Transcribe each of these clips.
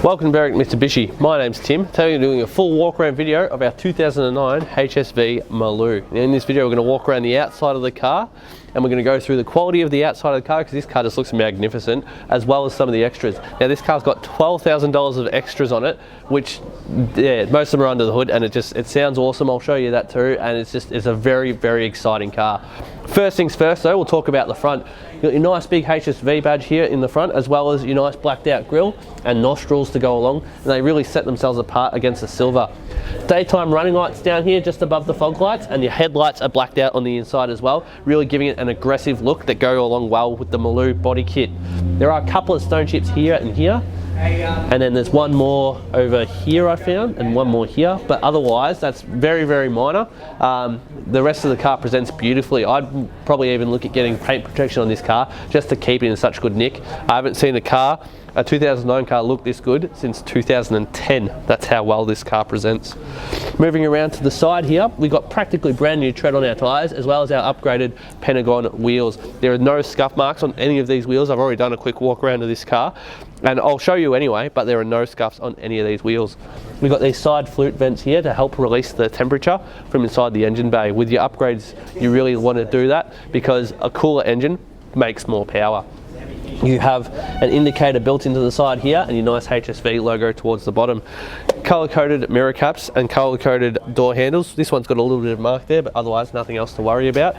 Welcome back, Mitsubishi. My name's Tim. Today we're doing a full walk around video of our 2009 HSV Maloo. Now in this video we're going to walk around the outside of the car and we're going to go through the quality of the outside of the car because this car just looks magnificent, as well as some of the extras. Now this car's got $12,000 of extras on it, which most of them are under the hood, and it sounds awesome. I'll show you that too, and it's a very, very exciting car. First things first though, we'll talk about the front. You've got your nice big HSV badge here in the front, as well as your nice blacked out grille and nostrils to go along, and they really set themselves apart against the silver. Daytime running lights down here just above the fog lights, and your headlights are blacked out on the inside as well, really giving it an aggressive look that go along well with the Maloo body kit. There are a couple of stone chips here and here, and then there's one more over here I found, and one more here, but otherwise that's very, very minor. The rest of the car presents beautifully. I'd probably even look at getting paint protection on this car just to keep it in such good nick. I haven't seen a 2009 car look this good since 2010. That's how well this car presents. Moving around to the side here, we've got practically brand new tread on our tyres, as well as our upgraded Pentagon wheels. There are no scuff marks on any of these wheels. I've already done a quick walk around of this car, and I'll show you anyway, but there are no scuffs on any of these wheels. We've got these side flute vents here to help release the temperature from inside the engine bay. With your upgrades, you really want to do that because a cooler engine makes more power. You have an indicator built into the side here and your nice HSV logo towards the bottom. Color-coded mirror caps and color-coded door handles. This one's got a little bit of mark there, but otherwise nothing else to worry about.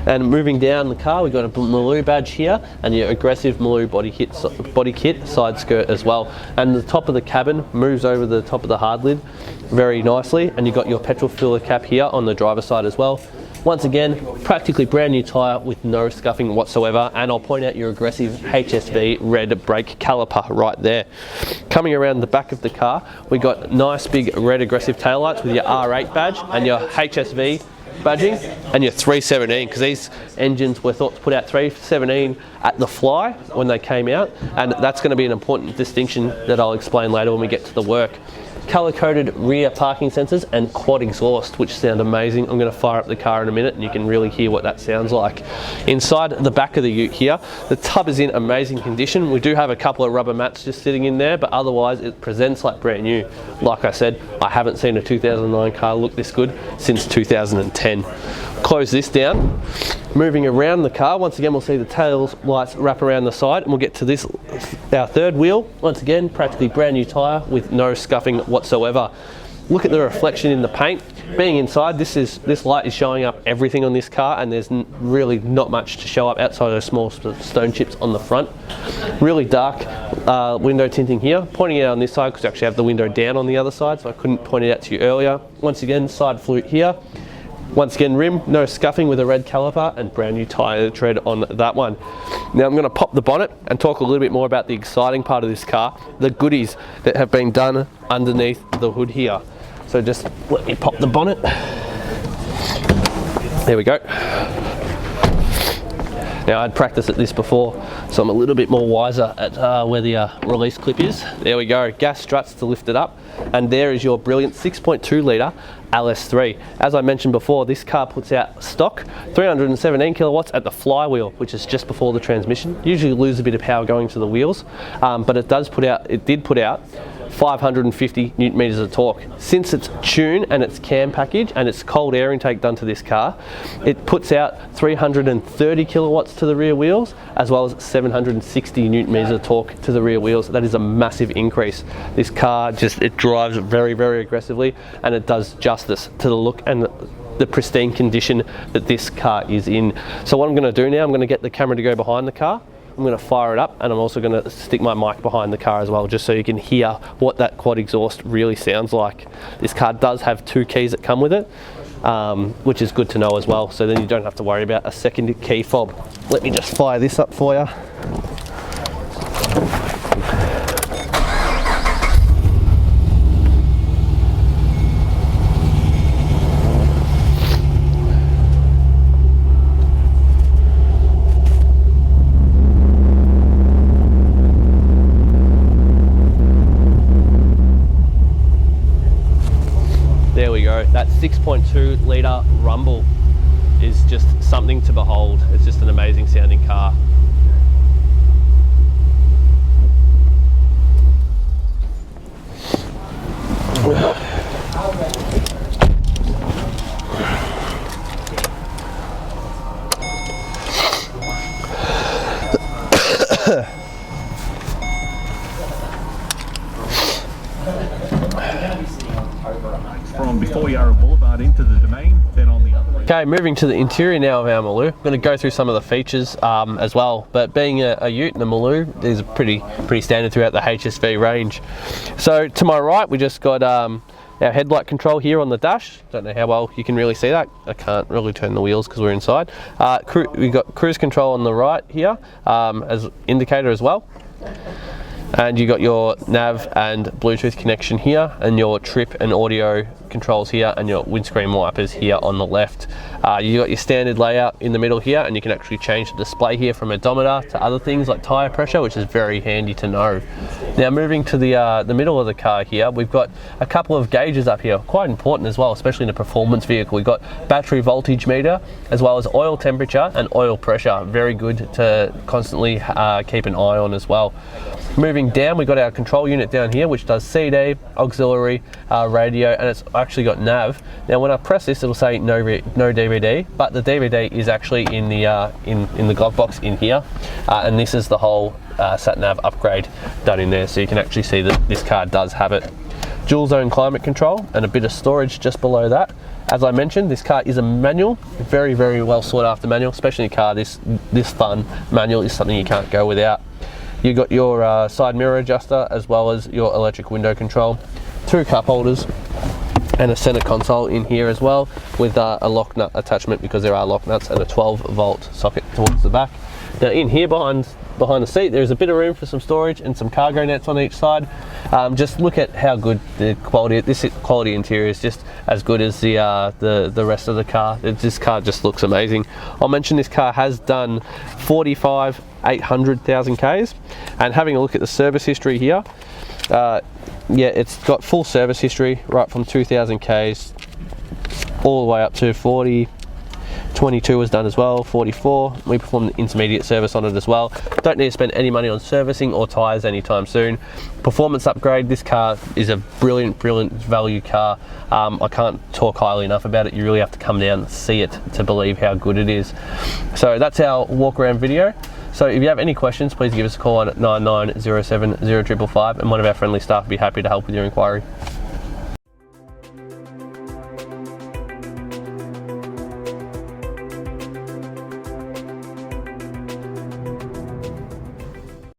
And moving down the car, we've got a Maloo badge here and your aggressive Maloo body kit side skirt as well. And the top of the cabin moves over the top of the hard lid very nicely, and you've got your petrol filler cap here on the driver's side as well. Once again, practically brand new tyre with no scuffing whatsoever, and I'll point out your aggressive HSV red brake caliper right there. Coming around the back of the car, we got nice big red aggressive taillights with your R8 badge and your HSV badging and your 317, because these engines were thought to put out 317 at the fly when they came out, and that's going to be an important distinction that I'll explain later when we get to the work. Color-coded rear parking sensors and quad exhaust, which sound amazing. I'm going to fire up the car in a minute and you can really hear what that sounds like. Inside the back of the ute here, the tub is in amazing condition. We do have a couple of rubber mats just sitting in there, but otherwise it presents like brand new. Like I said, I haven't seen a 2009 car look this good since 2010. Close this down. Moving around the car, once again we'll see the tail lights wrap around the side, and we'll get to this, our third wheel. Once again, practically brand new tyre with no scuffing whatsoever. Look at the reflection in the paint. Being inside, this light is showing up everything on this car, and there's really not much to show up outside of those small stone chips on the front. Really dark window tinting here. Pointing it out on this side because I actually have the window down on the other side, so I couldn't point it out to you earlier. Once again, side flute here. Once again, rim, no scuffing with a red caliper, and brand new tyre tread on that one. Now I'm going to pop the bonnet and talk a little bit more about the exciting part of this car, the goodies that have been done underneath the hood here. So just let me pop the bonnet. There we go. Now I'd practiced at this before, so I'm a little bit more wiser at where the release clip is. There we go, gas struts to lift it up, and there is your brilliant 6.2 litre LS3. As I mentioned before, this car puts out stock 317 kilowatts at the flywheel, which is just before the transmission. Usually lose a bit of power going to the wheels, but it did put out 550 newton meters of torque. Since its tune and its cam package and its cold air intake done to this car, it puts out 330 kilowatts to the rear wheels, as well as 760 newton meters of torque to the rear wheels. That is a massive increase. This car it drives very, very aggressively, and it does justice to the look and the pristine condition that this car is in. So what I'm going to do now, I'm going to get the camera to go behind the car. I'm going to fire it up, and I'm also going to stick my mic behind the car as well, just so you can hear what that quad exhaust really sounds like. This car does have 2 keys that come with it, which is good to know as well, so then you don't have to worry about a second key fob. Let me just fire this up for you. There we go. That 6.2 litre rumble is just something to behold. It's just an amazing sounding car. From before Yarra Boulevard into the domain, then on the other. Okay, moving to the interior now of our Maloo. I'm going to go through some of the features as well, but being a ute and a Maloo, these are pretty standard throughout the HSV range. So to my right, we just got our headlight control here on the dash. Don't know how well you can really see that. I can't really turn the wheels because we're inside. We've got cruise control on the right here as indicator as well. And you got your nav and Bluetooth connection here, and your trip and audio controls here, and your windscreen wipers here on the left. You got your standard layout in the middle here, and you can actually change the display here from odometer to other things like tire pressure, which is very handy to know. Now moving to the middle of the car here, we've got a couple of gauges up here, quite important as well, especially in a performance vehicle. We've got battery voltage meter, as well as oil temperature and oil pressure. Very good to constantly keep an eye on as well. Moving down, we've got our control unit down here, which does CD, auxiliary, radio, and it's actually got nav. Now when I press this, it'll say no DVD, but the DVD is actually in the glove box in here, and this is the whole sat nav upgrade done in there, so you can actually see that this car does have it. Dual zone climate control and a bit of storage just below that. As I mentioned, this car is a manual, very well sought after manual, especially in a car this fun. Manual is something you can't go without. You've got your side mirror adjuster, as well as your electric window control, 2 cup holders, and a center console in here as well, with a lock nut attachment, because there are lock nuts, and a 12-volt socket towards the back. Now in here behind the seat, there's a bit of room for some storage and some cargo nets on each side. Just look at how good the quality. This quality interior is just as good as the rest of the car. This car just looks amazing. I'll mention this car has done 800,000 Ks, and having a look at the service history here, yeah, it's got full service history right from 2,000 Ks all the way up to 40. 22 was done as well, 44. We performed the intermediate service on it as well. Don't need to spend any money on servicing or tyres anytime soon. Performance upgrade, this car is a brilliant value car. I can't talk highly enough about it. You really have to come down and see it to believe how good it is. So that's our walk around video. So if you have any questions, please give us a call on 9907 0555, and one of our friendly staff will be happy to help with your inquiry.